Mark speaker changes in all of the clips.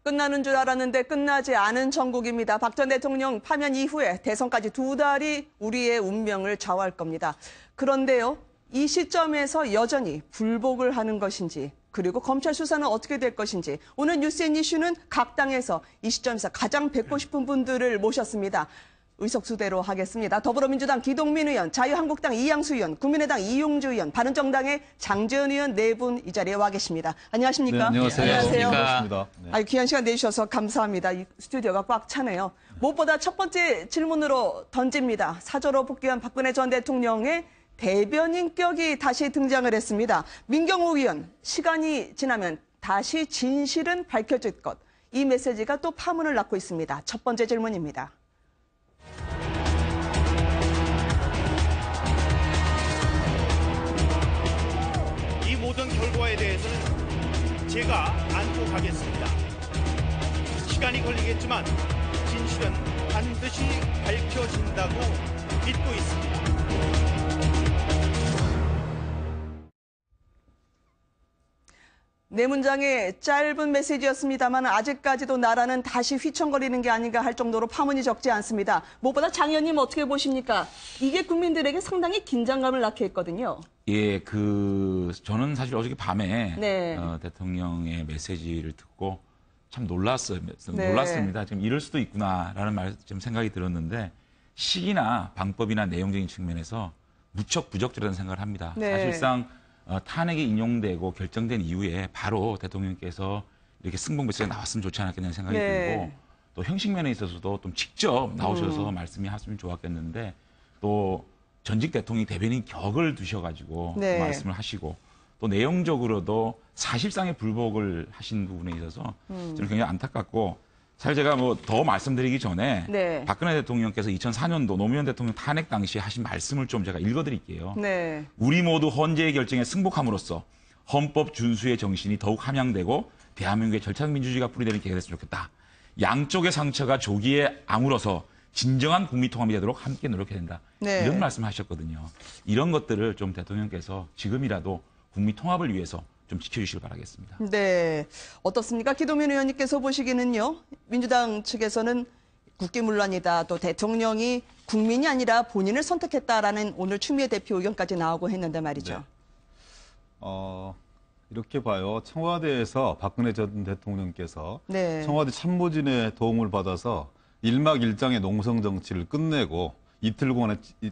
Speaker 1: 끝나는 줄 알았는데 끝나지 않은 전국입니다. 박 전 대통령 파면 이후에 대선까지 2달이 우리의 운명을 좌우할 겁니다. 그런데요, 이 시점에서 여전히 불복을 하는 것인지, 그리고 검찰 수사는 어떻게 될 것인지, 오늘 뉴스앤 이슈는 각 당에서 이 시점에서 가장 뵙고 싶은 분들을 모셨습니다. 의석수대로 하겠습니다. 더불어민주당 기동민 의원, 자유한국당 이양수 의원, 국민의당 이용주 의원, 바른정당의 장재현 의원 네 분 이 자리에 와 계십니다. 안녕하십니까?
Speaker 2: 네, 안녕하세요.
Speaker 1: 안녕하세요.
Speaker 2: 반갑습니다. 네.
Speaker 1: 아유, 귀한 시간 내주셔서 감사합니다. 이 스튜디오가 꽉 차네요. 무엇보다 첫 번째 질문으로 던집니다. 사저로 복귀한 박근혜 전 대통령의 대변인격이 다시 등장을 했습니다. 민경호 의원, 시간이 지나면 다시 진실은 밝혀질 것. 이 메시지가 또 파문을 낳고 있습니다. 첫 번째 질문입니다.
Speaker 3: 이 모든 결과에 대해서는 제가 안고 가겠습니다. 시간이 걸리겠지만 진실은 반드시 밝혀진다고 믿고 있습니다.
Speaker 1: 네 문장의 짧은 메시지였습니다만 아직까지도 나라는 다시 휘청거리는 게 아닌가 할 정도로 파문이 적지 않습니다. 무엇보다 장 의원님 어떻게 보십니까? 이게 국민들에게 상당히 긴장감을 낳게 했거든요.
Speaker 2: 예, 저는 사실 어저께 밤에
Speaker 1: 네.
Speaker 2: 대통령의 메시지를 듣고 참 놀랐어요.
Speaker 1: 네.
Speaker 2: 놀랐습니다. 지금 이럴 수도 있구나라는 좀 생각이 들었는데 시기나 방법이나 내용적인 측면에서 무척 부적절하다는 생각을 합니다.
Speaker 1: 네.
Speaker 2: 사실상 탄핵이 인용되고 결정된 이후에 바로 대통령께서 이렇게 승복 메시지가 나왔으면 좋지 않았겠냐는 생각이
Speaker 1: 네.
Speaker 2: 들고 또 형식 면에 있어서도 좀 직접 나오셔서 말씀이 하시면 좋았겠는데 또 전직 대통령이 대변인 격을 두셔가지고
Speaker 1: 네.
Speaker 2: 말씀을 하시고 또 내용적으로도 사실상의 불복을 하신 부분에 있어서 저는 굉장히 안타깝고 사실 제가 뭐 더 말씀드리기 전에
Speaker 1: 네.
Speaker 2: 박근혜 대통령께서 2004년도 노무현 대통령 탄핵 당시에 하신 말씀을 좀 제가 읽어드릴게요.
Speaker 1: 네.
Speaker 2: 우리 모두 헌재의 결정에 승복함으로써 헌법 준수의 정신이 더욱 함양되고 대한민국의 절차민주주의가 뿌리되는 계기가 됐으면 좋겠다. 양쪽의 상처가 조기에 아물어서 진정한 국민통합이 되도록 함께 노력해야 된다.
Speaker 1: 네.
Speaker 2: 이런 말씀하셨거든요. 이런 것들을 좀 대통령께서 지금이라도 국민통합을 위해서 좀 지켜주시길 바라겠습니다.
Speaker 1: 네. 어떻습니까? 기동민 의원님께서 보시기는요. 민주당 측에서는 국기문란이다. 또 대통령이 국민이 아니라 본인을 선택했다라는 오늘 추미애 대표 의견까지 나오고 했는데 말이죠.
Speaker 4: 네. 이렇게 봐요. 청와대에서 박근혜 전 대통령께서
Speaker 1: 네.
Speaker 4: 청와대 참모진의 도움을 받아서 1막 1장의 농성 정치를 끝내고 이틀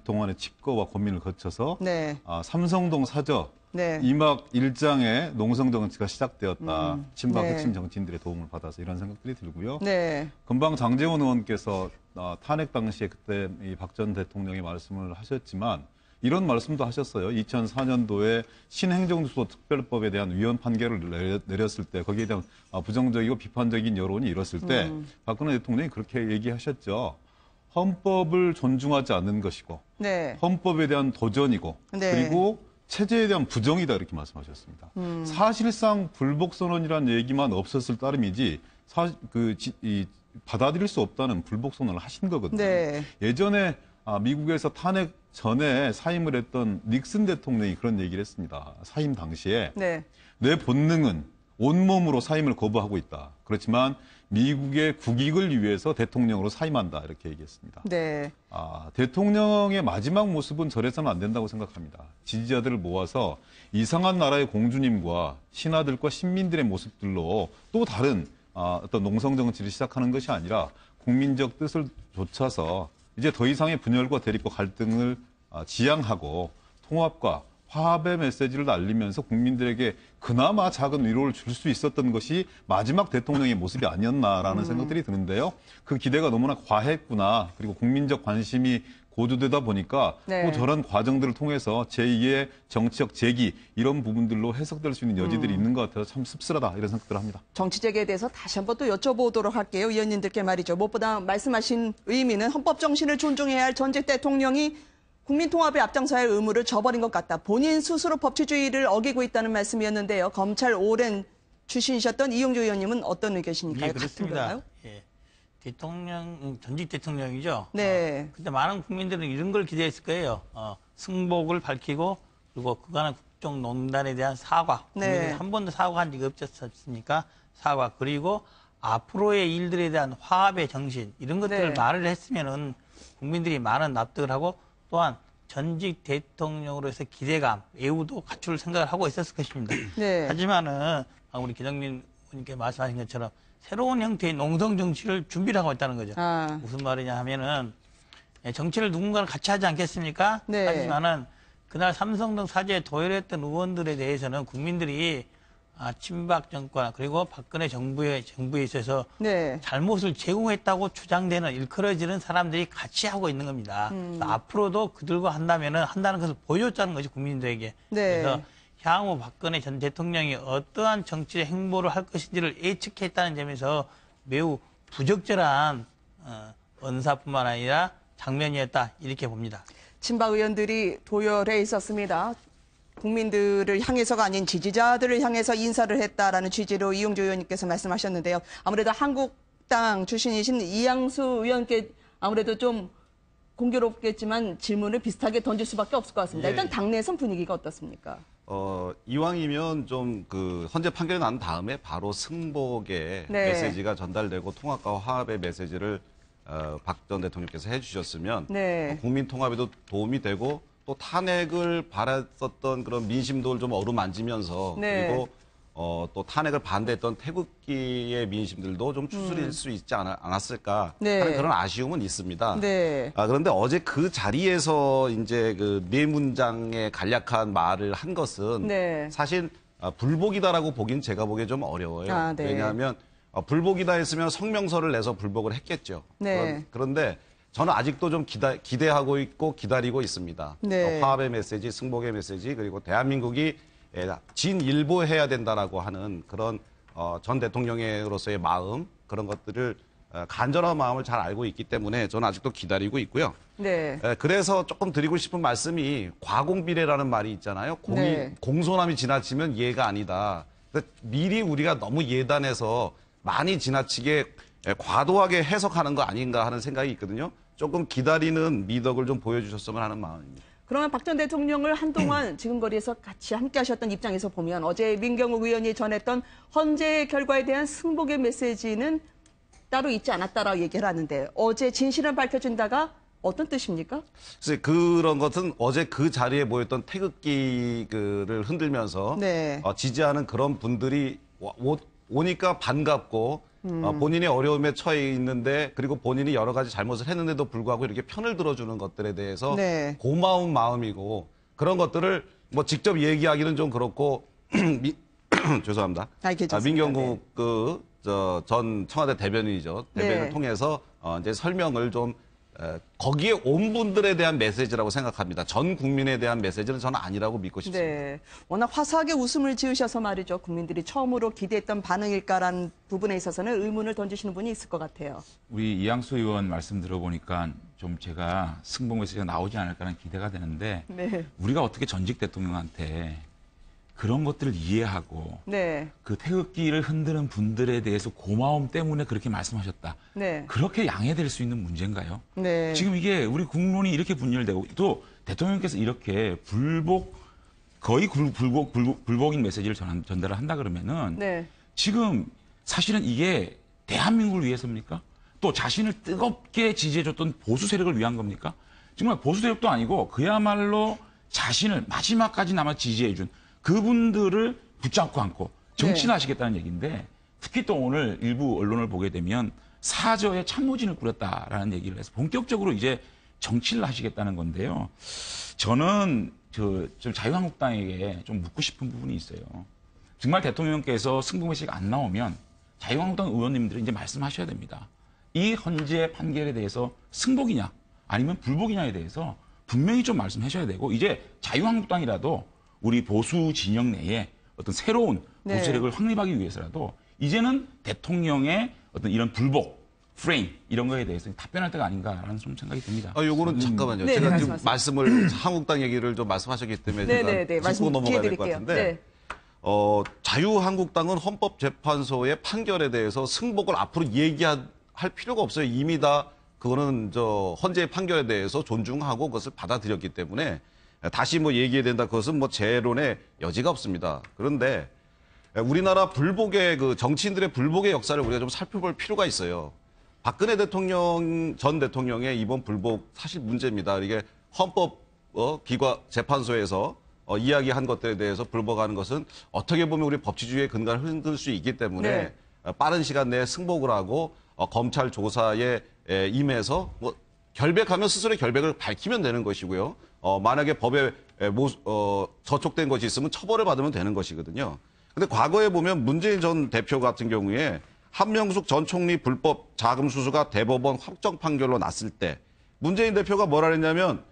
Speaker 4: 동안의 칩거와 고민을 거쳐서
Speaker 1: 네.
Speaker 4: 삼성동 사저
Speaker 1: 네.
Speaker 4: 2막 1장의 농성 정치가 시작되었다. 친박
Speaker 1: 네.
Speaker 4: 핵심 정치인들의 도움을 받아서 이런 생각들이 들고요.
Speaker 1: 네.
Speaker 4: 금방 장제원 의원께서 탄핵 당시에 그때 박 전 대통령이 말씀을 하셨지만 이런 말씀도 하셨어요. 2004년도에 신행정수도 특별법에 대한 위헌 판결을 내렸을 때 거기에 대한 부정적이고 비판적인 여론이 일었을 때 박근혜 대통령이 그렇게 얘기하셨죠. 헌법을 존중하지 않는 것이고
Speaker 1: 네.
Speaker 4: 헌법에 대한 도전이고
Speaker 1: 네.
Speaker 4: 그리고 체제에 대한 부정이다 이렇게 말씀하셨습니다. 사실상 불복선언이라는 얘기만 없었을 따름이지 받아들일 수 없다는 불복선언을 하신 거거든요.
Speaker 1: 네.
Speaker 4: 예전에 미국에서 탄핵 전에 사임을 했던 닉슨 대통령이 그런 얘기를 했습니다. 사임 당시에
Speaker 1: 네.
Speaker 4: 내 본능은 온몸으로 사임을 거부하고 있다. 그렇지만 미국의 국익을 위해서 대통령으로 사임한다 이렇게 얘기했습니다.
Speaker 1: 네.
Speaker 4: 대통령의 마지막 모습은 저래서는 안 된다고 생각합니다. 지지자들을 모아서 이상한 나라의 공주님과 신하들과 신민들의 모습들로 또 다른 어떤 농성 정치를 시작하는 것이 아니라 국민적 뜻을 좇아서 이제 더 이상의 분열과 대립과 갈등을 지양하고 통합과 화합의 메시지를 알리면서 국민들에게 그나마 작은 위로를 줄 수 있었던 것이 마지막 대통령의 모습이 아니었나라는 생각들이 드는데요. 그 기대가 너무나 과했구나. 그리고 국민적 관심이 고조되다 보니까
Speaker 1: 네.
Speaker 4: 또 저런 과정들을 통해서 제2의 정치적 재기 이런 부분들로 해석될 수 있는 여지들이 있는 것 같아서 참 씁쓸하다 이런 생각들을 합니다.
Speaker 1: 정치 재개에 대해서 다시 한번 또 여쭤보도록 할게요. 의원님들께 말이죠. 무엇보다 말씀하신 의미는 헌법 정신을 존중해야 할 전직 대통령이 국민통합에 앞장서야 할 의무를 저버린 것 같다. 본인 스스로 법치주의를 어기고 있다는 말씀이었는데요. 검찰 오랜 출신이셨던 이용주 의원님은 어떤 의견이십니까?
Speaker 5: 예, 그렇습니다. 예. 전직 대통령이죠.
Speaker 1: 네.
Speaker 5: 근데 많은 국민들은 이런 걸 기대했을 거예요. 승복을 밝히고 그리고 그간의 국정농단에 대한 사과.
Speaker 1: 네.
Speaker 5: 국민들이 한 번도 사과한 적이 없지 않습니까? 사과. 그리고 앞으로의 일들에 대한 화합의 정신 이런 것들을
Speaker 1: 네.
Speaker 5: 말을 했으면은 국민들이 많은 납득을 하고 또한 전직 대통령으로서 기대감, 애우도 갖출 생각을 하고 있었을 것입니다.
Speaker 1: 네.
Speaker 5: 하지만은 우리 기정민 의원님께 말씀하신 것처럼 새로운 형태의 농성 정치를 준비를 하고 있다는 거죠.
Speaker 1: 아.
Speaker 5: 무슨 말이냐 하면은 정치를 누군가를 같이 하지 않겠습니까?
Speaker 1: 네.
Speaker 5: 하지만은 그날 삼성동 사주에 도열했던 의원들에 대해서는 국민들이 친박 정권 그리고 박근혜 정부에 있어서
Speaker 1: 네.
Speaker 5: 잘못을 제공했다고 주장되는 일컬어지는 사람들이 같이 하고 있는 겁니다. 앞으로도 그들과 한다는 것을 보여줬다는 거죠, 국민들에게.
Speaker 1: 네.
Speaker 5: 그래서 향후 박근혜 전 대통령이 어떠한 정치의 행보를 할 것인지를 예측했다는 점에서 매우 부적절한 언사뿐만 아니라 장면이었다 이렇게 봅니다.
Speaker 1: 친박 의원들이 도열해 있었습니다. 국민들을 향해서가 아닌 지지자들을 향해서 인사를 했다라는 취지로 이용주 의원님께서 말씀하셨는데요. 아무래도 한국당 출신이신 이양수 의원께 아무래도 좀 공교롭겠지만 질문을 비슷하게 던질 수밖에 없을 것 같습니다.
Speaker 6: 예.
Speaker 1: 일단 당내선 분위기가 어떻습니까?
Speaker 6: 이왕이면 좀 헌재 판결이 난 다음에 바로 승복의
Speaker 1: 네.
Speaker 6: 메시지가 전달되고 통합과 화합의 메시지를 박 전 대통령께서 해주셨으면
Speaker 1: 네.
Speaker 6: 국민 통합에도 도움이 되고 또 탄핵을 바랐었던 그런 민심도 좀 어루만지면서
Speaker 1: 네.
Speaker 6: 그리고 또 탄핵을 반대했던 태극기의 민심들도 좀 추스릴 수 있지 않았을까
Speaker 1: 네.
Speaker 6: 하는 그런 아쉬움은 있습니다.
Speaker 1: 네.
Speaker 6: 그런데 어제 그 자리에서 이제 그 네 문장의 간략한 말을 한 것은
Speaker 1: 네.
Speaker 6: 사실 불복이다라고 보긴 제가 보기에 좀 어려워요.
Speaker 1: 아, 네.
Speaker 6: 왜냐하면 불복이다 했으면 성명서를 내서 불복을 했겠죠.
Speaker 1: 네.
Speaker 6: 그런데 저는 아직도 좀 기대하고 있고 기다리고 있습니다.
Speaker 1: 네.
Speaker 6: 화합의 메시지, 승복의 메시지, 그리고 대한민국이 진일보해야 된다라고 하는 그런 전 대통령으로서의 마음, 그런 것들을 간절한 마음을 잘 알고 있기 때문에 저는 아직도 기다리고 있고요.
Speaker 1: 네.
Speaker 6: 그래서 조금 드리고 싶은 말씀이 과공비례라는 말이 있잖아요.
Speaker 1: 네.
Speaker 6: 공손함이 지나치면 예가 아니다. 미리 우리가 너무 예단해서 많이 지나치게 과도하게 해석하는 거 아닌가 하는 생각이 있거든요. 조금 기다리는 미덕을 좀 보여주셨으면 하는 마음입니다.
Speaker 1: 그러면 박 전 대통령을 한동안 지금 거리에서 같이 함께 하셨던 입장에서 보면 어제 민경욱 의원이 전했던 헌재 결과에 대한 승복의 메시지는 따로 있지 않았다라고 얘기를 하는데 어제 진실을 밝혀준다가 어떤 뜻입니까?
Speaker 6: 그래서 그런 것은 어제 그 자리에 모였던 태극기를 흔들면서
Speaker 1: 네.
Speaker 6: 지지하는 그런 분들이 오니까 반갑고 본인이 어려움에 처해 있는데 그리고 본인이 여러 가지 잘못을 했는데도 불구하고 이렇게 편을 들어주는 것들에 대해서
Speaker 1: 네.
Speaker 6: 고마운 마음이고 그런 것들을 뭐 직접 얘기하기는 좀 그렇고 죄송합니다.
Speaker 1: 괜찮습니다.
Speaker 6: 민경국 전 청와대 대변인이죠. 대변인을
Speaker 1: 네.
Speaker 6: 통해서 이제 설명을 좀 거기에 온 분들에 대한 메시지라고 생각합니다. 전 국민에 대한 메시지는 저는 아니라고 믿고 싶습니다.
Speaker 1: 네. 워낙 화사하게 웃음을 지으셔서 말이죠. 국민들이 처음으로 기대했던 반응일까라는 부분에 있어서는 의문을 던지시는 분이 있을 것 같아요.
Speaker 2: 우리 이양수 의원 말씀 들어보니까 좀 제가 승복 메시지가 나오지 않을까라는 기대가 되는데
Speaker 1: 네.
Speaker 2: 우리가 어떻게 전직 대통령한테 그런 것들을 이해하고
Speaker 1: 네.
Speaker 2: 그 태극기를 흔드는 분들에 대해서 고마움 때문에 그렇게 말씀하셨다.
Speaker 1: 네.
Speaker 2: 그렇게 양해될 수 있는 문제인가요?
Speaker 1: 네.
Speaker 2: 지금 이게 우리 국론이 이렇게 분열되고 또 대통령께서 이렇게 거의 불복인 메시지를 전달을 한다 그러면은
Speaker 1: 네.
Speaker 2: 지금 사실은 이게 대한민국을 위해서입니까? 또 자신을 뜨겁게 지지해줬던 보수 세력을 위한 겁니까? 정말 보수 세력도 아니고 그야말로 자신을 마지막까지 남아 지지해준 그분들을 붙잡고 안고 정치를 하시겠다는 얘기인데 특히 또 오늘 일부 언론을 보게 되면 사저에 참모진을 꾸렸다라는 얘기를 해서 본격적으로 이제 정치를 하시겠다는 건데요. 저는 좀 자유한국당에게 좀 묻고 싶은 부분이 있어요. 정말 대통령께서 승복 메시지가 안 나오면 자유한국당 의원님들이 이제 말씀하셔야 됩니다. 이 헌재 판결에 대해서 승복이냐 아니면 불복이냐에 대해서 분명히 좀 말씀하셔야 되고 이제 자유한국당이라도 우리 보수 진영 내에 어떤 새로운
Speaker 1: 네.
Speaker 2: 보수 세력을 확립하기 위해서라도 이제는 대통령의 어떤 이런 불복, 프레임 이런 거에 대해서 답변할 때가 아닌가라는 좀 생각이 듭니다.
Speaker 6: 요거는 잠깐만요.
Speaker 1: 네,
Speaker 6: 제가
Speaker 1: 네,
Speaker 6: 지금
Speaker 1: 말씀하세요.
Speaker 6: 말씀을 한국당 얘기를 좀 말씀하셨기 때문에
Speaker 1: 네,
Speaker 6: 제가
Speaker 1: 네, 네.
Speaker 6: 짚고
Speaker 1: 말씀
Speaker 6: 넘어가야
Speaker 1: 기회
Speaker 6: 될 것
Speaker 1: 드릴게요.
Speaker 6: 같은데
Speaker 1: 네.
Speaker 6: 자유한국당은 헌법재판소의 판결에 대해서 승복을 앞으로 얘기할 필요가 없어요. 이미 다 그거는 헌재의 판결에 대해서 존중하고 그것을 받아들였기 때문에 다시 뭐 얘기해야 된다. 그것은 뭐 재론의 여지가 없습니다. 그런데 우리나라 불복의 그 정치인들의 불복의 역사를 우리가 좀 살펴볼 필요가 있어요. 박근혜 전 대통령의 이번 불복 사실 문제입니다. 이게 헌법 기관 재판소에서 이야기한 것들에 대해서 불복하는 것은 어떻게 보면 우리 법치주의의 근간을 흔들 수 있기 때문에 빠른 시간 내에 승복을 하고 검찰 조사에 임해서 결백하면 스스로의 결백을 밝히면 되는 것이고요. 만약에 법에 저촉된 것이 있으면 처벌을 받으면 되는 것이거든요. 근데 과거에 보면 문재인 전 대표 같은 경우에 한명숙 전 총리 불법 자금 수수가 대법원 확정 판결로 났을 때 문재인 대표가 뭐라 했냐면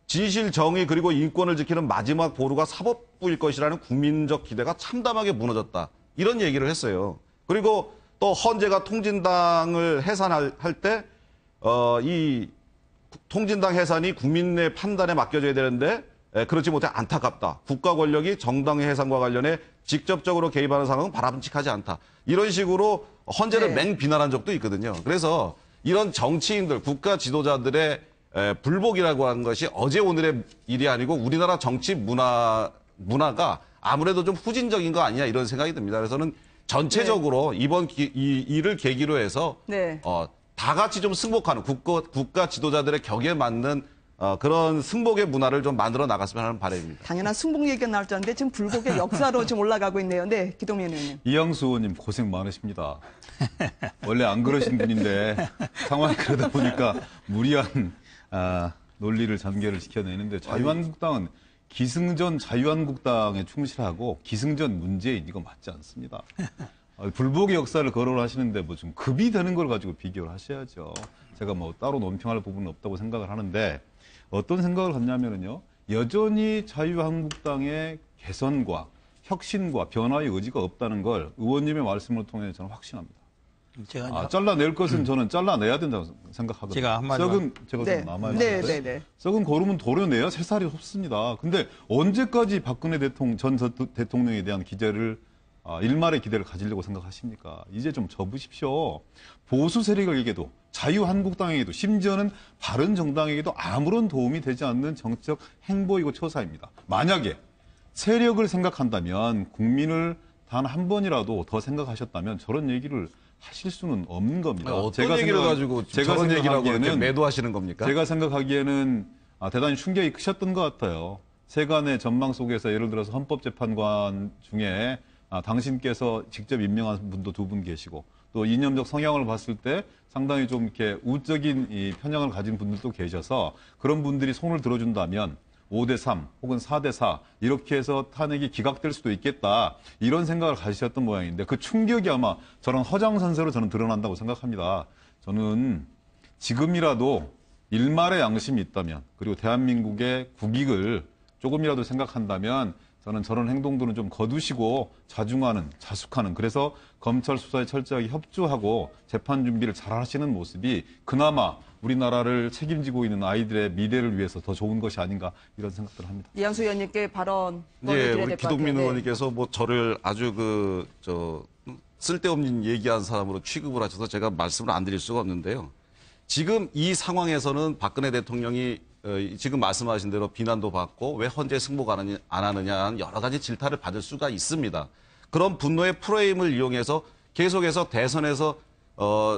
Speaker 6: 진실, 정의 그리고 인권을 지키는 마지막 보루가 사법부일 것이라는 국민적 기대가 참담하게 무너졌다. 이런 얘기를 했어요. 그리고 또 헌재가 통진당을 해산할 때 이 통진당 해산이 국민의 판단에 맡겨져야 되는데 그렇지 못해 안타깝다. 국가 권력이 정당의 해산과 관련해 직접적으로 개입하는 상황은 바람직하지 않다. 이런 식으로 헌재를 맹비난한 적도 있거든요. 그래서 이런 정치인들, 국가 지도자들의 불복이라고 하는 것이 어제 오늘의 일이 아니고 우리나라 정치 문화가 아무래도 좀 후진적인 거 아니냐 이런 생각이 듭니다. 그래서는 전체적으로 이번 이 일을 계기로 해서 다 같이 좀 승복하는 국가 지도자들의 격에 맞는 그런 승복의 문화를 좀 만들어 나갔으면 하는 바람입니다.
Speaker 1: 당연한 승복 얘기가 나올 줄 알았는데 지금 불복의 역사로 지금 올라가고 있네요. 네, 기동민 의원님.
Speaker 4: 이양수 의원님 고생 많으십니다. 원래 안 그러신 분인데 상황이 그러다 보니까 무리한 논리를 전개를 시켜내는데 자유한국당은 기승전 자유한국당에 충실하고 기승전 문재인 이거 맞지 않습니다. 불복의 역사를 거론하시는데 뭐 좀 급이 되는 걸 가지고 비교를 하셔야죠. 제가 뭐 따로 논평할 부분은 없다고 생각을 하는데 어떤 생각을 했냐면요. 여전히 자유한국당의 개선과 혁신과 변화의 의지가 없다는 걸 의원님의 말씀을 통해 저는 확신합니다.
Speaker 5: 제가
Speaker 4: 잘라낼 것은 저는 잘라내야 된다고 생각하거든요.
Speaker 5: 제가 한마디만.
Speaker 4: 제가 좀 남아있는데
Speaker 1: 네.
Speaker 4: 썩은 거름은 도려내야 새살이 솟습니다. 근데 언제까지 박근혜 전 대통령에 대한 기대를 일말의 기대를 가지려고 생각하십니까? 이제 좀 접으십시오. 보수 세력에게도 자유한국당에게도 심지어는 바른정당에게도 아무런 도움이 되지 않는 정책 행보이고 처사입니다. 만약에 세력을 생각한다면 국민을 단 한 번이라도 더 생각하셨다면 저런 얘기를 하실 수는 없는 겁니다.
Speaker 6: 어떤 얘기를 가지고 저런 얘기라고 이렇게 매도하시는 겁니까?
Speaker 4: 제가 생각하기에는 대단히 충격이 크셨던 것 같아요. 세간의 전망 속에서 예를 들어서 헌법재판관 중에 당신께서 직접 임명한 분도 2분 계시고 또 이념적 성향을 봤을 때 상당히 좀 이렇게 우적인 이 편향을 가진 분들도 계셔서 그런 분들이 손을 들어준다면 5대3 혹은 4대4 이렇게 해서 탄핵이 기각될 수도 있겠다. 이런 생각을 가지셨던 모양인데 그 충격이 아마 저런 허장선세로 저는 드러난다고 생각합니다. 저는 지금이라도 일말의 양심이 있다면 그리고 대한민국의 국익을 조금이라도 생각한다면 저는 저런 행동들은 좀 거두시고 자숙하는 그래서 검찰 수사에 철저하게 협조하고 재판 준비를 잘 하시는 모습이 그나마 우리나라를 책임지고 있는 아이들의 미래를 위해서 더 좋은 것이 아닌가 이런 생각들을 합니다.
Speaker 1: 이양수 의원님께 발언
Speaker 6: 네, 우리 기동민 의원님께서 뭐 저를 아주 쓸데없는 얘기한 사람으로 취급을 하셔서 제가 말씀을 안 드릴 수가 없는데요. 지금 이 상황에서는 박근혜 대통령이 지금 말씀하신 대로 비난도 받고 왜 헌재 승복 안 하느냐 여러 가지 질타를 받을 수가 있습니다. 그런 분노의 프레임을 이용해서 계속해서 대선에서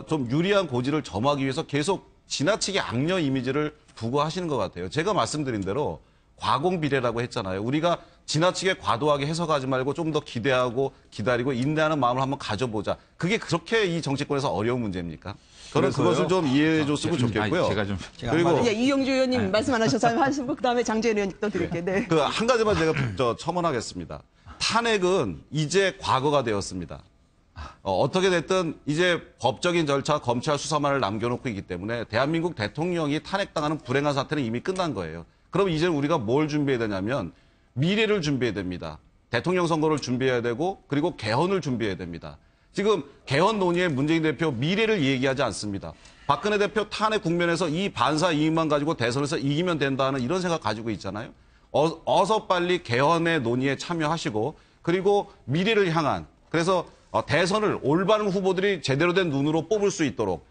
Speaker 6: 좀 유리한 고지를 점하기 위해서 계속 지나치게 악녀 이미지를 부과하시는 것 같아요. 제가 말씀드린 대로 과공비례라고 했잖아요. 우리가 지나치게 과도하게 해석하지 말고 좀 더 기대하고 기다리고 인내하는 마음을 한번 가져보자. 그게 그렇게 이 정치권에서 어려운 문제입니까? 저는 그것을 좀 이해해 줬으면 좋겠고요.
Speaker 2: 그리고
Speaker 1: 이영주 의원님 말씀 안 하셔서 하시고 그다음에 장재현 의원님 또 드릴게요. 네.
Speaker 6: 한 가지만 제가 첨언하겠습니다. 탄핵은 이제 과거가 되었습니다. 어떻게 됐든 이제 법적인 절차, 검찰 수사만을 남겨놓고 있기 때문에 대한민국 대통령이 탄핵당하는 불행한 사태는 이미 끝난 거예요. 그럼 이제는 우리가 뭘 준비해야 되냐면 미래를 준비해야 됩니다. 대통령 선거를 준비해야 되고 그리고 개헌을 준비해야 됩니다. 지금 개헌 논의에 문재인 대표 미래를 얘기하지 않습니다. 박근혜 대표 탄핵 국면에서 이 반사 이익만 가지고 대선에서 이기면 된다는 이런 생각 가지고 있잖아요. 어서 빨리 개헌의 논의에 참여하시고 그리고 미래를 향한 그래서 대선을 올바른 후보들이 제대로 된 눈으로 뽑을 수 있도록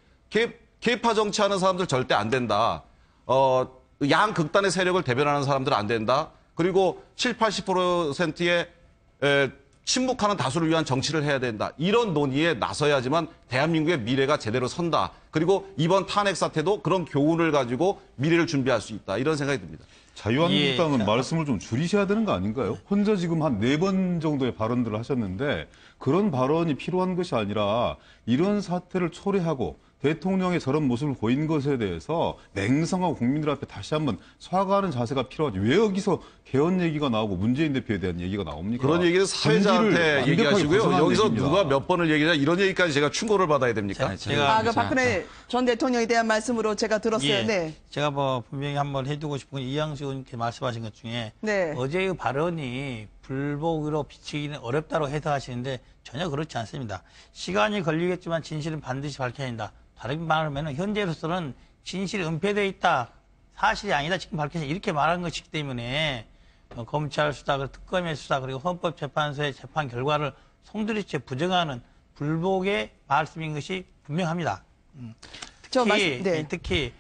Speaker 6: 계파 정치하는 사람들 절대 안 된다. 양극단의 세력을 대변하는 사람들은 안 된다. 그리고 70, 80%의 침묵하는 다수를 위한 정치를 해야 된다. 이런 논의에 나서야지만 대한민국의 미래가 제대로 선다. 그리고 이번 탄핵 사태도 그런 교훈을 가지고 미래를 준비할 수 있다. 이런 생각이 듭니다.
Speaker 4: 자유한국당은
Speaker 5: 예.
Speaker 4: 말씀을 좀 줄이셔야 되는 거 아닌가요? 혼자 지금 한 4번 정도의 발언들을 하셨는데 그런 발언이 필요한 것이 아니라 이런 사태를 초래하고 대통령의 저런 모습을 보인 것에 대해서 냉성하고 국민들 앞에 다시 한번 사과하는 자세가 필요하지. 왜 여기서 개헌 얘기가 나오고 문재인 대표에 대한 얘기가 나옵니까?
Speaker 6: 그런 얘기를 사회자한테
Speaker 4: 본질을
Speaker 6: 얘기하시고요.
Speaker 4: 완벽하게
Speaker 6: 여기서
Speaker 4: 벗어난
Speaker 6: 누가
Speaker 4: 얘기입니다.
Speaker 6: 몇 번을 얘기하냐 이런 얘기까지 제가 충고를 받아야 됩니까?
Speaker 2: 아니,
Speaker 5: 제가
Speaker 1: 그 박근혜 전 대통령에 대한 말씀으로 제가 들었어요.
Speaker 5: 예,
Speaker 1: 네.
Speaker 5: 제가 뭐 분명히 한번 해두고 싶은 건 이양수 의원님께 말씀하신 것 중에
Speaker 1: 네.
Speaker 5: 어제의 발언이 불복으로 비치기는 어렵다고 해석하시는데 전혀 그렇지 않습니다. 시간이 걸리겠지만 진실은 반드시 밝혀야 한다. 다른 말하면 현재로서는 진실이 은폐되어 있다. 사실이 아니다. 지금 밝혀져 이렇게 말한 것이기 때문에 검찰 수사, 그리고 특검의 수사, 그리고 헌법재판소의 재판 결과를 송두리째 부정하는 불복의 말씀인 것이 분명합니다. 특히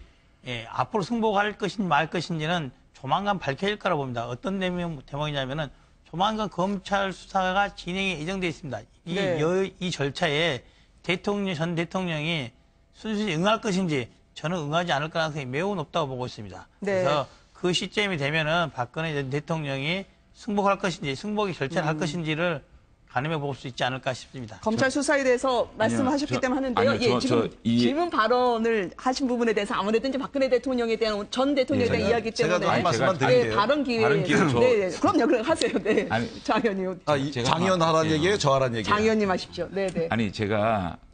Speaker 5: 앞으로 승복할 것인지 말 것인지는 조만간 밝혀질 거라 봅니다. 어떤 대목이냐면은 조만간 검찰 수사가 진행이 예정되어 있습니다. 이 절차에 전 대통령이 순순히 응할 것인지 저는 응하지 않을 가능성이 매우 높다고 보고 있습니다.
Speaker 1: 네.
Speaker 5: 그래서 그 시점이 되면은 박근혜 전 대통령이 승복할 것인지 승복의 절차를 할 것인지를 가늠해 볼 수 있지 않을까 싶습니다.
Speaker 1: 검찰 수사에 대해서 말씀하셨기 때문에 하는데요.
Speaker 2: 아니요,
Speaker 1: 지금 질문 발언을 하신 부분에 대해서 아무래도 이제 박근혜 대통령에 대한 전 대통령에 대한 이야기
Speaker 6: 제가
Speaker 1: 때문에
Speaker 6: 한 말씀만
Speaker 2: 제가-
Speaker 6: 드릴게요.
Speaker 1: 네, 발언 기회.
Speaker 2: 발언 기회 저-
Speaker 1: 네, 그럼요. 그럼 하세요. 네.
Speaker 2: 아니,
Speaker 1: 장 의원님.
Speaker 2: 제가
Speaker 6: 장 의원 하라는
Speaker 2: 예.
Speaker 6: 얘기예요? 저 하라는 얘기예요?
Speaker 1: 장 의원님 하십시오. 네, 네.
Speaker 2: 아니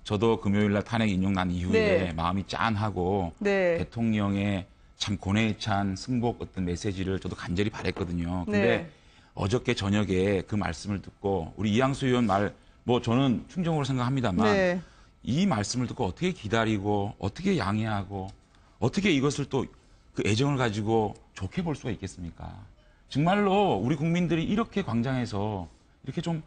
Speaker 2: 저도 금요일 날 탄핵 인용 난 이후에
Speaker 1: 네.
Speaker 2: 마음이 짠하고
Speaker 1: 네.
Speaker 2: 대통령의 참 고뇌에 찬 승복 어떤 메시지를 저도 간절히 바랬거든요. 근데
Speaker 1: 네.
Speaker 2: 어저께 저녁에 그 말씀을 듣고 우리 이양수 의원 말 뭐 저는 충정으로 생각합니다만
Speaker 1: 네.
Speaker 2: 이 말씀을 듣고 어떻게 기다리고 어떻게 양해하고 어떻게 이것을 또 그 애정을 가지고 좋게 볼 수가 있겠습니까? 정말로 우리 국민들이 이렇게 광장에서 이렇게 좀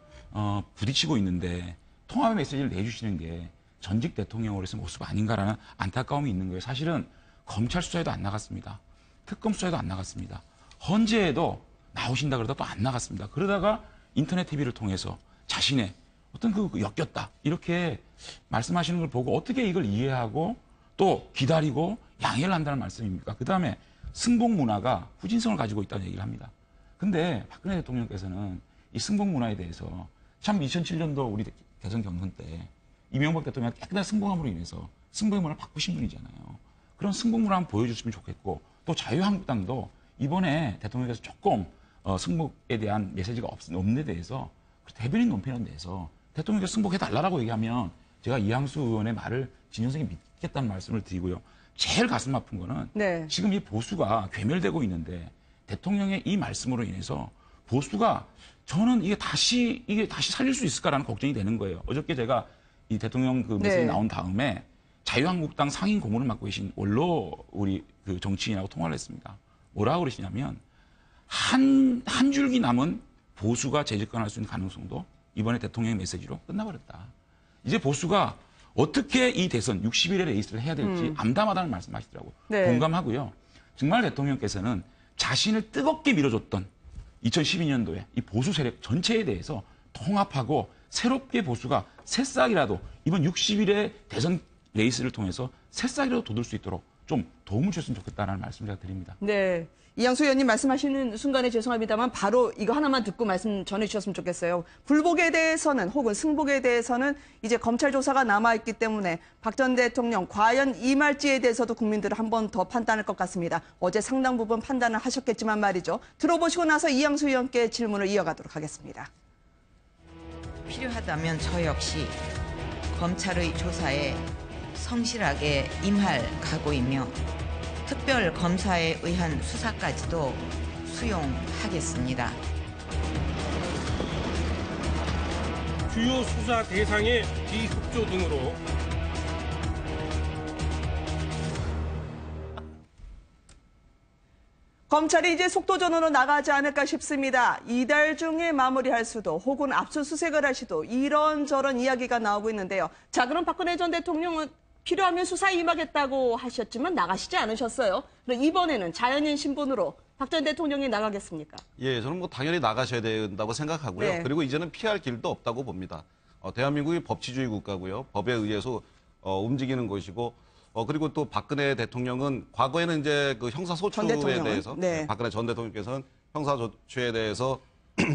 Speaker 2: 부딪히고 있는데 통합의 메시지를 내주시는 게 전직 대통령으로서 모습 아닌가라는 안타까움이 있는 거예요. 사실은 검찰 수사에도 안 나갔습니다. 특검 수사에도 안 나갔습니다. 헌재에도 나오신다 그러다 또 안 나갔습니다. 그러다가 인터넷 TV를 통해서 자신의 어떤 그 엮였다 이렇게 말씀하시는 걸 보고 어떻게 이걸 이해하고 또 기다리고 양해를 한다는 말씀입니까? 그다음에 승복 문화가 후진성을 가지고 있다는 얘기를 합니다. 근데 박근혜 대통령께서는 이 승복 문화에 대해서 참 2007년도 우리 대선 경선 때 이명박 대통령이 깨끗한 승복함으로 인해서 승복의 문화를 바꾸신 분이잖아요. 그런 승복 문화 한번 보여줬으면 좋겠고 또 자유한국당도 이번에 대통령께서 조금 승복에 대한 메시지가 없는 데 대해서 대변인 논평에 대해서 대통령께서 승복해달라고 얘기하면 제가 이양수 의원의 말을 진정성이 믿겠다는 말씀을 드리고요. 제일 가슴 아픈 거는
Speaker 1: 네.
Speaker 2: 지금 이 보수가 괴멸되고 있는데 대통령의 이 말씀으로 인해서 보수가 저는 이게 다시 살릴 수 있을까라는 걱정이 되는 거예요. 어저께 제가 이 대통령 그 메시지
Speaker 1: 네.
Speaker 2: 나온 다음에 자유한국당 상임 고문을 맡고 계신 원로 우리 그 정치인하고 통화를 했습니다. 뭐라고 그러시냐면 한 줄기 남은 보수가 재집권할 수 있는 가능성도 이번에 대통령의 메시지로 끝나버렸다. 이제 보수가 어떻게 이 대선 60일의 레이스를 해야 될지 암담하다는 말씀하시더라고요.
Speaker 1: 네.
Speaker 2: 공감하고요. 정말 대통령께서는 자신을 뜨겁게 밀어줬던 2012년도에 이 보수 세력 전체에 대해서 통합하고 새롭게 보수가 새싹이라도 이번 60일의 대선 레이스를 통해서 새싹이라도 돋을 수 있도록 좀 도움을 주셨으면 좋겠다는 말씀을 제가 드립니다.
Speaker 1: 네. 이양수 의원님 말씀하시는 순간에 죄송합니다만 바로 이거 하나만 듣고 말씀 전해주셨으면 좋겠어요. 불복에 대해서는 혹은 승복에 대해서는 이제 검찰 조사가 남아있기 때문에 박 전 대통령 과연 임할지에 대해서도 국민들은 한 번 더 판단할 것 같습니다. 어제 상당 부분 판단을 하셨겠지만 말이죠. 들어보시고 나서 이양수 의원께 질문을 이어가도록 하겠습니다.
Speaker 7: 필요하다면 저 역시 검찰의 조사에 성실하게 임할 각오이며 특별 검사에 의한 수사까지도 수용하겠습니다.
Speaker 8: 주요 수사 대상의 비협조 등으로
Speaker 1: 검찰이 이제 속도전으로 나가지 않을까 싶습니다. 이달 중에 마무리할 수도 혹은 압수수색을 할 수도 이런저런 이야기가 나오고 있는데요. 자, 그럼 박근혜 전 대통령은 필요하면 수사에 임하겠다고 하셨지만 나가시지 않으셨어요. 그럼 이번에는 자연인 신분으로 박 전 대통령이 나가겠습니까?
Speaker 6: 예, 저는 뭐 당연히 나가셔야 된다고 생각하고요.
Speaker 1: 네.
Speaker 6: 그리고 이제는 피할 길도 없다고 봅니다. 대한민국이 법치주의 국가고요. 법에 의해서 움직이는 곳이고, 그리고 또 박근혜 대통령은 과거에는 이제 그
Speaker 1: 전
Speaker 6: 형사소추에
Speaker 1: 대통령은?
Speaker 6: 대해서,
Speaker 1: 네.
Speaker 6: 박근혜 전 대통령께서는 형사소추에 대해서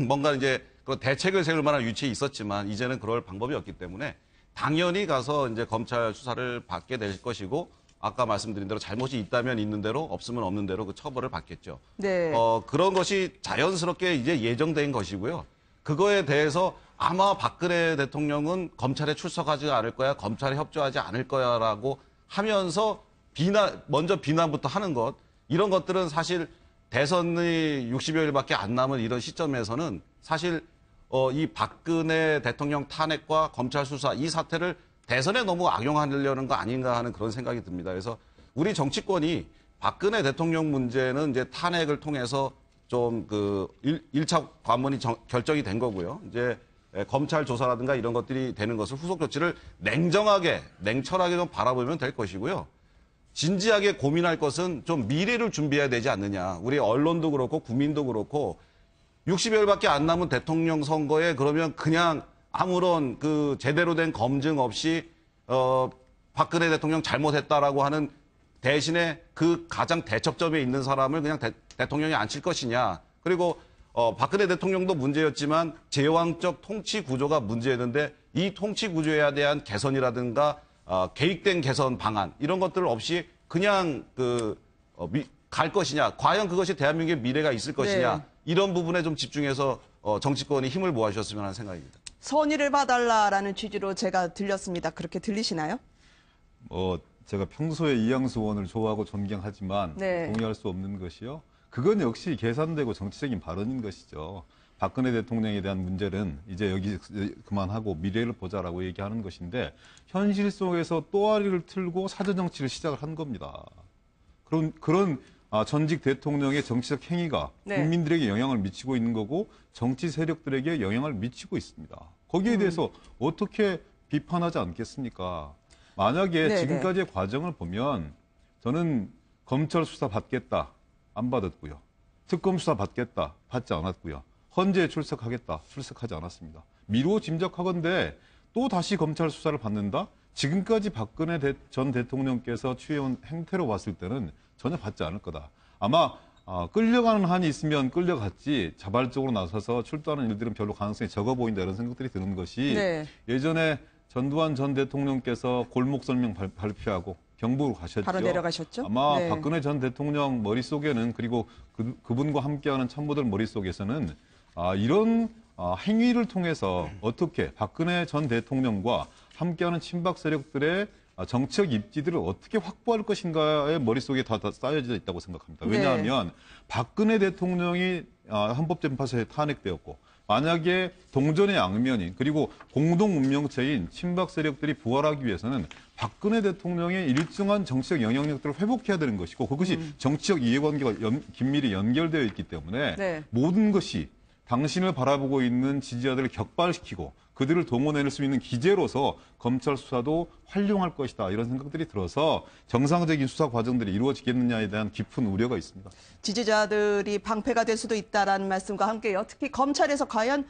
Speaker 6: 뭔가 이제 그런 대책을 세울 만한 위치에 있었지만 이제는 그럴 방법이 없기 때문에 당연히 가서 이제 검찰 수사를 받게 될 것이고, 아까 말씀드린 대로 잘못이 있다면 있는 대로, 없으면 없는 대로 그 처벌을 받겠죠.
Speaker 1: 네.
Speaker 6: 그런 것이 자연스럽게 이제 예정된 것이고요. 그거에 대해서 아마 박근혜 대통령은 검찰에 출석하지 않을 거야, 검찰에 협조하지 않을 거야라고 하면서 먼저 비난부터 하는 것, 이런 것들은 사실 대선이 60여일밖에 안 남은 이런 시점에서는 사실 이 박근혜 대통령 탄핵과 검찰 수사 이 사태를 대선에 너무 악용하려는 거 아닌가 하는 그런 생각이 듭니다. 그래서 우리 정치권이 박근혜 대통령 문제는 이제 탄핵을 통해서 좀 그 1차 관문이 결정이 된 거고요. 이제 검찰 조사라든가 이런 것들이 되는 것을 후속 조치를 냉정하게, 냉철하게 좀 바라보면 될 것이고요. 진지하게 고민할 것은 좀 미래를 준비해야 되지 않느냐. 우리 언론도 그렇고 국민도 그렇고 60여일밖에 안 남은 대통령 선거에 그러면 그냥 아무런 그 제대로 된 검증 없이 박근혜 대통령 잘못했다라고 하는 대신에 그 가장 대척점에 있는 사람을 그냥 대통령이 앉힐 것이냐. 그리고 박근혜 대통령도 문제였지만 제왕적 통치 구조가 문제였는데 이 통치 구조에 대한 개선이라든가 계획된 개선 방안 이런 것들 없이 그냥 갈 것이냐. 과연 그것이 대한민국의 미래가 있을 것이냐.
Speaker 1: 네.
Speaker 6: 이런 부분에 좀 집중해서 정치권이 힘을 모아주셨으면 하는 생각입니다.
Speaker 1: 선의를 봐달라라는 취지로 제가 들렸습니다. 그렇게 들리시나요?
Speaker 4: 제가 평소에 이양수 의원을 좋아하고 존경하지만
Speaker 1: 네.
Speaker 4: 동의할 수 없는 것이요. 그건 역시 계산되고 정치적인 발언인 것이죠. 박근혜 대통령에 대한 문제는 이제 여기 그만하고 미래를 보자라고 얘기하는 것인데 현실 속에서 또아리를 틀고 사전정치를 시작을 한 겁니다. 그런 전직 대통령의 정치적 행위가
Speaker 1: 네.
Speaker 4: 국민들에게 영향을 미치고 있는 거고 정치 세력들에게 영향을 미치고 있습니다. 거기에 대해서 어떻게 비판하지 않겠습니까? 만약에
Speaker 1: 네,
Speaker 4: 지금까지의 과정을 보면 저는 검찰 수사 받겠다, 안 받았고요. 특검 수사 받겠다, 받지 않았고요. 헌재에 출석하겠다, 출석하지 않았습니다. 미루어 짐작하건대 또 다시 검찰 수사를 받는다? 지금까지 박근혜 전 대통령께서 취해온 행태로 봤을 때는 전혀 받지 않을 거다. 아마 끌려가는 한이 있으면 끌려갔지 자발적으로 나서서 출두하는 일들은 별로 가능성이 적어 보인다 이런 생각들이 드는 것이
Speaker 1: 네.
Speaker 4: 예전에 전두환 전 대통령께서 골목 설명 발표하고 경북으로 가셨죠.
Speaker 1: 바로 내려가셨죠.
Speaker 4: 아마
Speaker 1: 네.
Speaker 4: 박근혜 전 대통령 머릿속에는 그리고 그분과 함께하는 참모들 머릿속에서는 이런 행위를 통해서 어떻게 박근혜 전 대통령과 함께하는 친박 세력들의 정치적 입지들을 어떻게 확보할 것인가의 머릿속에 다 쌓여져 있다고 생각합니다. 왜냐하면 박근혜 대통령이 헌법재판소에 탄핵되었고 만약에 동전의 양면인 그리고 공동 운명체인 친박 세력들이 부활하기 위해서는 박근혜 대통령의 일정한 정치적 영향력들을 회복해야 되는 것이고 그것이 정치적 이해관계가 긴밀히 연결되어 있기 때문에
Speaker 1: 네.
Speaker 4: 모든 것이 당신을 바라보고 있는 지지자들을 격발시키고 그들을 동원해낼 수 있는 기제로서 검찰 수사도 활용할 것이다. 이런 생각들이 들어서 정상적인 수사 과정들이 이루어지겠느냐에 대한 깊은 우려가 있습니다.
Speaker 1: 지지자들이 방패가 될 수도 있다라는 말씀과 함께요. 특히 검찰에서 과연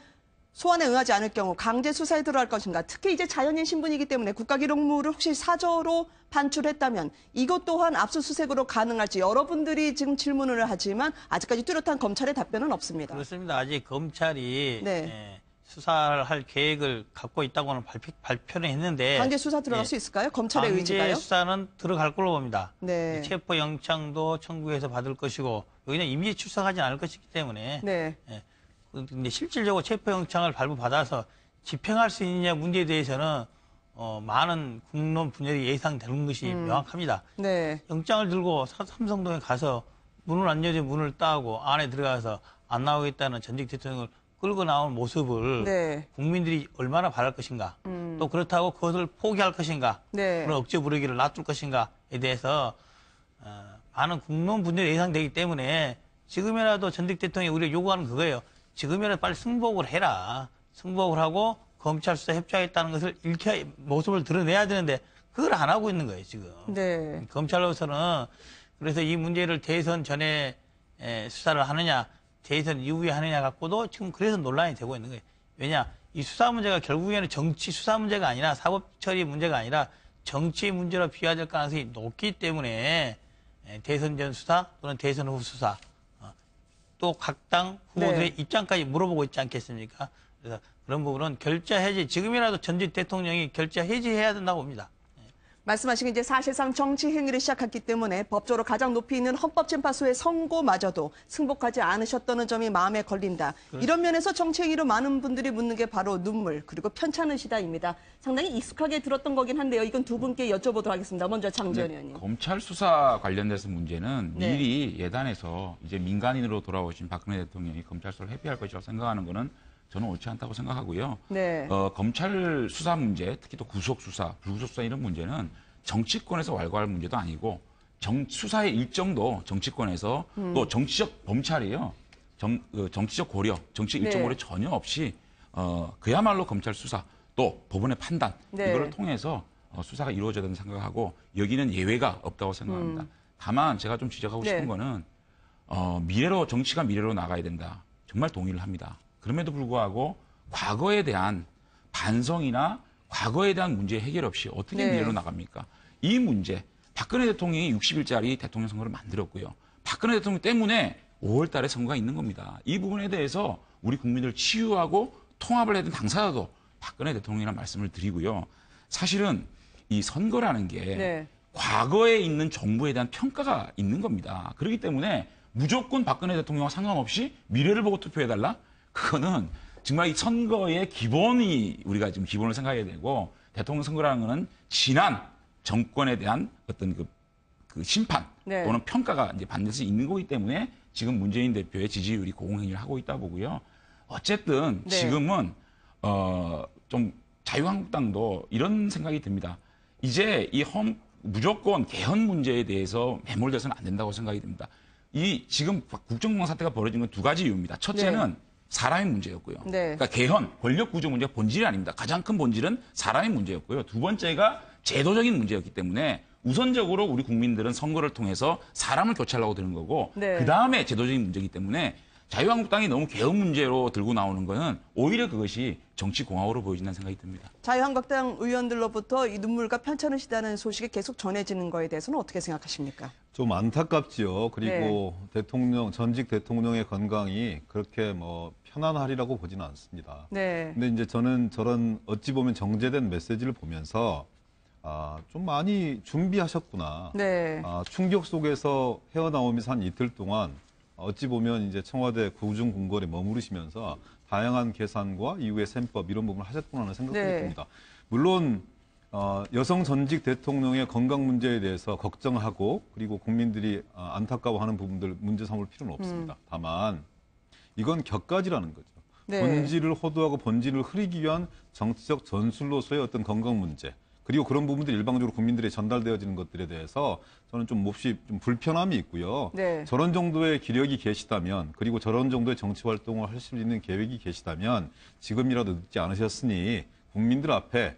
Speaker 1: 소환에 응하지 않을 경우 강제 수사에 들어갈 것인가. 특히 이제 자연인 신분이기 때문에 국가기록물을 혹시 사저로 반출했다면 이것 또한 압수수색으로 가능할지 여러분들이 지금 질문을 하지만 아직까지 뚜렷한 검찰의 답변은 없습니다.
Speaker 5: 그렇습니다. 아직 검찰이
Speaker 1: 네.
Speaker 5: 수사를 할 계획을 갖고 있다고는 발표는 했는데
Speaker 1: 강제 수사 들어갈 수 있을까요? 검찰의 의지가요?
Speaker 5: 강제 수사는 들어갈 걸로 봅니다.
Speaker 1: 네.
Speaker 5: 체포 영장도 청구해서 받을 것이고 여기는 임시 출석하지 않을 것이기 때문에
Speaker 1: 네.
Speaker 5: 근데 실질적으로 체포 영장을 발부받아서 집행할 수 있느냐 문제에 대해서는 많은 국론 분열이 예상되는 것이 명확합니다.
Speaker 1: 네.
Speaker 5: 영장을 들고 삼성동에 가서 문을 안 열려 문을 따고 안에 들어가서 안 나오겠다는 전직 대통령을 끌고 나온 모습을
Speaker 1: 네.
Speaker 5: 국민들이 얼마나 바랄 것인가 또 그렇다고 그것을 포기할 것인가
Speaker 1: 네.
Speaker 5: 그런 억제 부르기를 놔둘 것인가에 대해서 많은 국론 분열이 예상되기 때문에 지금이라도 전직 대통령이 우리가 요구하는 그거예요. 지금이라도 빨리 승복을 해라. 승복을 하고 검찰 수사에 협조하겠다는 것을 모습을 드러내야 되는데 그걸 안 하고 있는 거예요, 지금.
Speaker 1: 네.
Speaker 5: 검찰로서는 그래서 이 문제를 대선 전에 수사를 하느냐, 대선 이후에 하느냐 갖고도 지금 그래서 논란이 되고 있는 거예요. 왜냐, 이 수사 문제가 결국에는 정치 수사 문제가 아니라 사법 처리 문제가 아니라 정치 문제로 비화될 가능성이 높기 때문에 대선 전 수사 또는 대선 후 수사 또 각 당 후보들의 입장까지 물어보고 있지 않겠습니까? 그래서 그런 부분은 결자 해지, 지금이라도 전직 대통령이 결자 해지해야 된다고 봅니다.
Speaker 1: 말씀하신 게 이제 사실상 정치 행위를 시작했기 때문에 법적으로 가장 높이 있는 헌법재판소의 선고마저도 승복하지 않으셨다는 점이 마음에 걸린다. 이런 면에서 정치 행위로 많은 분들이 묻는 게 바로 눈물 그리고 편찮으시다입니다. 상당히 익숙하게 들었던 거긴 한데요. 이건 두 분께 여쭤보도록 하겠습니다. 먼저 장지현 의원님.
Speaker 2: 검찰 수사 관련돼서 문제는 미리 예단해서 이제 민간인으로 돌아오신 박근혜 대통령이 검찰 수사를 회피할 것이라고 생각하는 거는 저는 옳지 않다고 생각하고요.
Speaker 1: 네.
Speaker 2: 검찰 수사 문제, 특히 또 구속 수사, 불구속 수사 이런 문제는 정치권에서 왈가할 문제도 아니고 수사의 일정도 정치권에서 또 정치적 범찰이에요. 정치적 고려, 정치적 일정 고려 전혀 없이 그야말로 검찰 수사 또 법원의 판단 이거를 통해서 수사가 이루어져야 된다고 생각하고 여기는 예외가 없다고 생각합니다. 다만 제가 좀 지적하고 싶은 거는 정치가 미래로 나가야 된다. 정말 동의를 합니다. 그럼에도 불구하고 과거에 대한 반성이나 과거에 대한 문제 해결 없이 어떻게 미래로 나갑니까? 이 문제, 박근혜 대통령이 60일짜리 대통령 선거를 만들었고요. 박근혜 대통령 때문에 5월 달에 선거가 있는 겁니다. 이 부분에 대해서 우리 국민들 치유하고 통합을 해야 되는 당사자도 박근혜 대통령이라는 말씀을 드리고요. 사실은 이 선거라는 게 과거에 있는 정부에 대한 평가가 있는 겁니다. 그렇기 때문에 무조건 박근혜 대통령과 상관없이 미래를 보고 투표해달라? 그거는 정말 이 선거의 기본이 우리가 지금 기본을 생각해야 되고 대통령 선거라는 거는 지난 정권에 대한 어떤 그 심판 또는 평가가 이제 반드시 있는 거기 때문에 지금 문재인 대표의 지지율이 고공행위를 하고 있다 보고요. 어쨌든 지금은 좀 자유한국당도 이런 생각이 듭니다. 이제 이 무조건 개헌 문제에 대해서 매몰돼서는 안 된다고 생각이 듭니다. 이 지금 국정농단 사태가 벌어진 건 두 가지 이유입니다. 첫째는 사람의 문제였고요. 그러니까 개헌, 권력 구조 문제가 본질이 아닙니다. 가장 큰 본질은 사람의 문제였고요. 두 번째가 제도적인 문제였기 때문에 우선적으로 우리 국민들은 선거를 통해서 사람을 교체하려고 드는 거고 그다음에 제도적인 문제이기 때문에 자유한국당이 너무 개헌 문제로 들고 나오는 거는 오히려 그것이 정치공학으로 보여진다는 생각이 듭니다.
Speaker 1: 자유한국당 의원들로부터 이 눈물과 편찮으시다는 소식이 계속 전해지는 거에 대해서는 어떻게 생각하십니까?
Speaker 4: 좀 안타깝지요. 그리고 전직 대통령의 건강이 그렇게 편안하리라고 보지는 않습니다. 근데 이제 저는 저런 어찌 보면 정제된 메시지를 보면서 좀 많이 준비하셨구나. 충격 속에서 헤어나오면서 한 이틀 동안 어찌 보면 이제 청와대 구중궁궐에 머무르시면서 다양한 계산과 이후의 셈법 이런 부분을 하셨구나 하는 생각이 듭니다. 물론 여성 전직 대통령의 건강 문제에 대해서 걱정하고 그리고 국민들이 안타까워하는 부분들 문제 삼을 필요는 없습니다. 다만 이건 격가지라는 거죠. 본질을 호도하고 본질을 흐리기 위한 정치적 전술로서의 어떤 건강 문제 그리고 그런 부분들이 일방적으로 국민들에 전달되어지는 것들에 대해서 저는 좀 몹시 좀 불편함이 있고요. 저런 정도의 기력이 계시다면 그리고 저런 정도의 정치 활동을 할 수 있는 계획이 계시다면 지금이라도 늦지 않으셨으니 국민들 앞에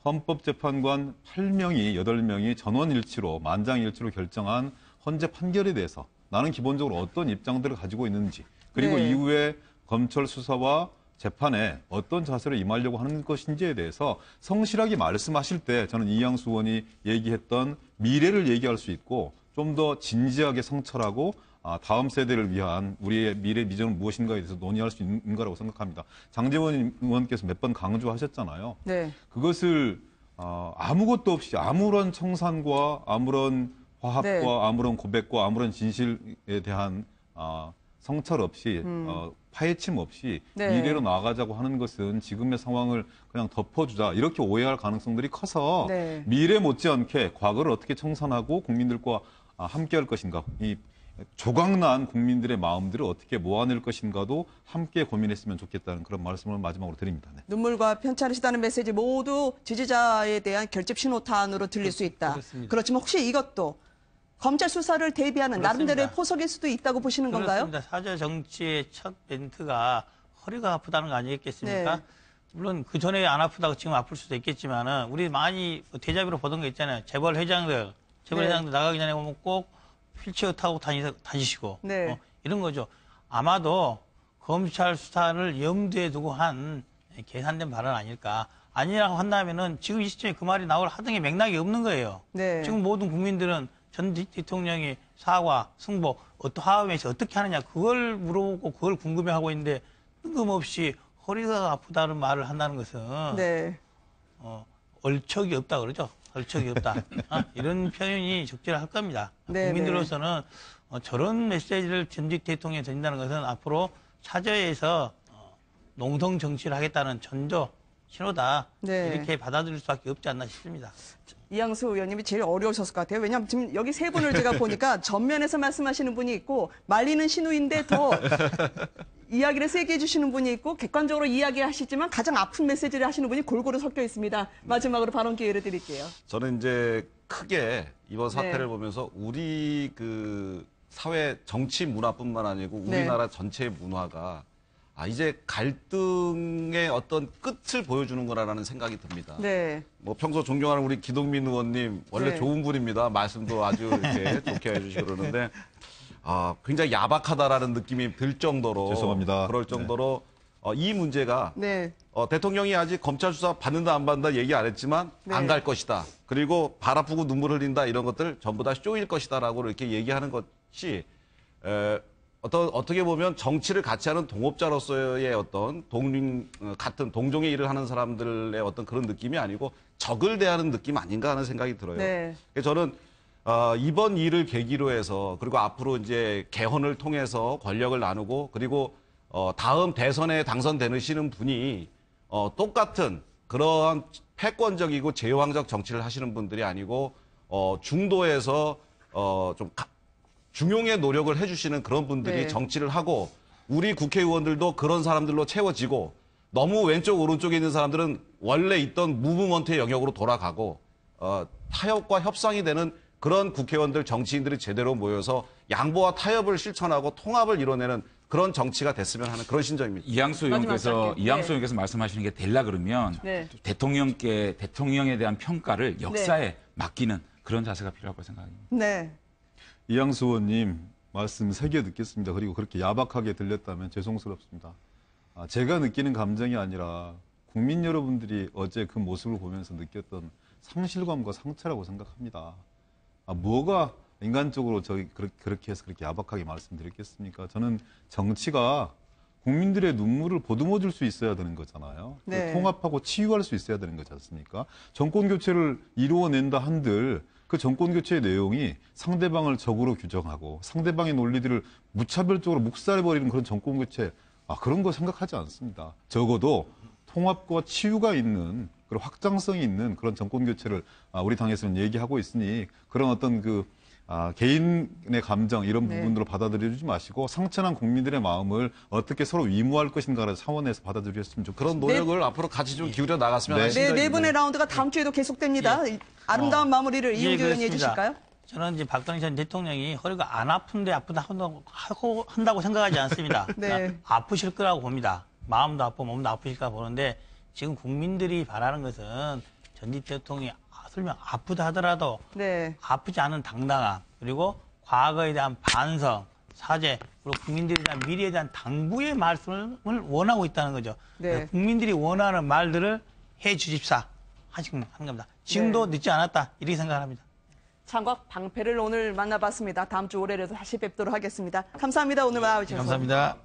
Speaker 4: 헌법재판관 8명이 전원일치로 만장일치로 결정한 헌재 판결에 대해서 나는 기본적으로 어떤 입장들을 가지고 있는지 그리고 이후에 검찰 수사와 재판에 어떤 자세로 임하려고 하는 것인지에 대해서 성실하게 말씀하실 때 저는 이양수 의원이 얘기했던 미래를 얘기할 수 있고 좀 더 진지하게 성찰하고 다음 세대를 위한 우리의 미래 비전은 무엇인가에 대해서 논의할 수 있는 거라고 생각합니다. 장제원 의원께서 몇 번 강조하셨잖아요. 그것을 아무것도 없이 아무런 청산과 아무런 화합과 아무런 고백과 아무런 진실에 대한 성찰 없이 파헤침 없이 미래로 나아가자고 하는 것은 지금의 상황을 그냥 덮어주자 이렇게 오해할 가능성들이 커서 미래 못지않게 과거를 어떻게 청산하고 국민들과 함께할 것인가 이 조각난 국민들의 마음들을 어떻게 모아낼 것인가도 함께 고민했으면 좋겠다는 그런 말씀을 마지막으로 드립니다.
Speaker 1: 눈물과 편찮으시다는 메시지 모두 지지자에 대한 결집 신호탄으로 들릴 수 있다. 그렇지만 혹시 이것도 검찰 수사를 대비하는 나름대로의 포석일 수도 있다고 보시는 건가요?
Speaker 5: 그렇습니다. 사저 정치의 첫 멘트가 허리가 아프다는 거 아니겠습니까? 물론 그 전에 안 아프다고 지금 아플 수도 있겠지만은 우리 많이 대자비로 보던 거 있잖아요. 재벌 회장들 나가기 전에 오면 꼭 휠체어 타고 다니시고 이런 거죠. 아마도 검찰 수사를 염두에 두고 한 계산된 발언 아닐까. 아니라고 한다면은 지금 이 시점에 그 말이 나올 하등의 맥락이 없는 거예요.
Speaker 1: 네.
Speaker 5: 지금 모든 국민들은 전 대통령이 사과, 승복, 화합에서 어떻게 하느냐 그걸 물어보고 그걸 궁금해하고 있는데 뜬금없이 허리가 아프다는 말을 한다는 것은
Speaker 1: 네.
Speaker 5: 얼척이 없다 그러죠. 얼척이 없다. 이런 표현이 적절할 겁니다.
Speaker 1: 네,
Speaker 5: 국민들로서는 저런 메시지를 전직 대통령이 던진다는 것은 앞으로 사저에서 농성 정치를 하겠다는 전조 신호다.
Speaker 1: 네.
Speaker 5: 이렇게 받아들일 수밖에 없지 않나 싶습니다.
Speaker 1: 이양수 의원님이 제일 어려우셨을 것 같아요. 왜냐하면 지금 여기 세 분을 제가 보니까 전면에서 말씀하시는 분이 있고 말리는 신우인데 더 이야기를 세게 해주시는 분이 있고 객관적으로 이야기하시지만 가장 아픈 메시지를 하시는 분이 골고루 섞여 있습니다. 마지막으로 발언 기회를 드릴게요.
Speaker 6: 저는 이제 크게 이번 사태를
Speaker 1: 네.
Speaker 6: 보면서 우리 그 사회 정치 문화뿐만 아니고
Speaker 1: 네.
Speaker 6: 우리나라 전체의 문화가 이제 갈등의 어떤 끝을 보여주는 거라는 생각이 듭니다.
Speaker 1: 네.
Speaker 6: 뭐 평소 존경하는 우리 기동민 의원님 원래
Speaker 1: 네.
Speaker 6: 좋은 분입니다. 말씀도 아주 이렇게 좋게 해주시고 그러는데 굉장히 야박하다라는 느낌이 들 정도로
Speaker 4: 죄송합니다.
Speaker 6: 그럴 정도로 이 문제가
Speaker 1: 네.
Speaker 6: 대통령이 아직 검찰 수사 받는다 안 받는다 얘기 안 했지만
Speaker 1: 네.
Speaker 6: 안 갈 것이다. 그리고 발 아프고 눈물 흘린다 이런 것들 전부 다 쇼일 것이다라고 이렇게 얘기하는 것이 어떻게 보면 정치를 같이 하는 동업자로서의 어떤 같은 동종의 일을 하는 사람들의 어떤 그런 느낌이 아니고 적을 대하는 느낌 아닌가 하는 생각이 들어요.
Speaker 1: 네.
Speaker 6: 그래서 저는 이번 일을 계기로 해서 그리고 앞으로 이제 개헌을 통해서 권력을 나누고 그리고 다음 대선에 당선되시는 분이 똑같은 그러한 패권적이고 제왕적 정치를 하시는 분들이 아니고 중도에서 좀 중용의 노력을 해주시는 그런 분들이
Speaker 1: 네.
Speaker 6: 정치를 하고 우리 국회의원들도 그런 사람들로 채워지고 너무 왼쪽 오른쪽에 있는 사람들은 원래 있던 무브먼트의 영역으로 돌아가고 타협과 협상이 되는 그런 국회의원들 정치인들이 제대로 모여서 양보와 타협을 실천하고 통합을 이뤄내는 그런 정치가 됐으면 하는 그런 신정입니다.
Speaker 2: 이양수
Speaker 1: 마지막
Speaker 2: 의원께서
Speaker 1: 짧게. 네.
Speaker 2: 말씀하시는 게 되려 그러면
Speaker 1: 네.
Speaker 2: 대통령에 대한 평가를 역사에 맡기는 그런 자세가 필요할 거라 생각합니다.
Speaker 1: 네.
Speaker 4: 이양수 의원님 말씀 새겨 듣겠습니다. 그리고 그렇게 야박하게 들렸다면 죄송스럽습니다. 제가 느끼는 감정이 아니라 국민 여러분들이 어제 그 모습을 보면서 느꼈던 상실감과 상처라고 생각합니다. 뭐가 인간적으로 그렇게 해서 그렇게 야박하게 말씀드렸겠습니까? 저는 정치가 국민들의 눈물을 보듬어 줄 수 있어야 되는 거잖아요.
Speaker 1: 네.
Speaker 4: 통합하고 치유할 수 있어야 되는 거지 않습니까? 정권 교체를 이루어낸다 한들 그 정권 교체의 내용이 상대방을 적으로 규정하고 상대방의 논리들을 무차별적으로 묵살해버리는 그런 정권 교체, 그런 거 생각하지 않습니다. 적어도 통합과 치유가 있는 그런 확장성이 있는 그런 정권 교체를 우리 당에서는 얘기하고 있으니 그런 어떤 개인의 감정 이런
Speaker 1: 네.
Speaker 4: 부분으로 받아들여주지 마시고 상처난 국민들의 마음을 어떻게 서로 위무할 것인가라는 차원에서 받아들였으면 좋겠습니다.
Speaker 6: 그런 노력을 앞으로 같이 좀 기울여 나갔으면 하는
Speaker 1: 네,
Speaker 6: 신정입니다.
Speaker 1: 네 분의 라운드가 다음 주에도 계속됩니다. 아름다운 마무리를
Speaker 5: 예,
Speaker 1: 이용규 의원이
Speaker 5: 그렇습니다.
Speaker 1: 해주실까요?
Speaker 5: 저는 이제 박근혜 전 대통령이 허리가 안 아픈데 아프다 한다고 생각하지 않습니다.
Speaker 1: 네.
Speaker 5: 아프실 거라고 봅니다. 마음도 아프고 몸도 아프실까 보는데 지금 국민들이 바라는 것은 전직 대통령이 설령 아프다 하더라도
Speaker 1: 네.
Speaker 5: 아프지 않은 당당함 그리고 과거에 대한 반성, 사죄 그리고 국민들에 대한 미래에 대한 당부의 말씀을 원하고 있다는 거죠.
Speaker 1: 네.
Speaker 5: 국민들이 원하는 말들을 해 주십사 하는 겁니다. 지금도
Speaker 1: 네.
Speaker 5: 늦지 않았다 이렇게 생각합니다.
Speaker 1: 창곽 방패를 오늘 만나봤습니다. 다음 주 월요일에도 다시 뵙도록 하겠습니다. 감사합니다. 오늘 나와주셔서.
Speaker 5: 감사합니다.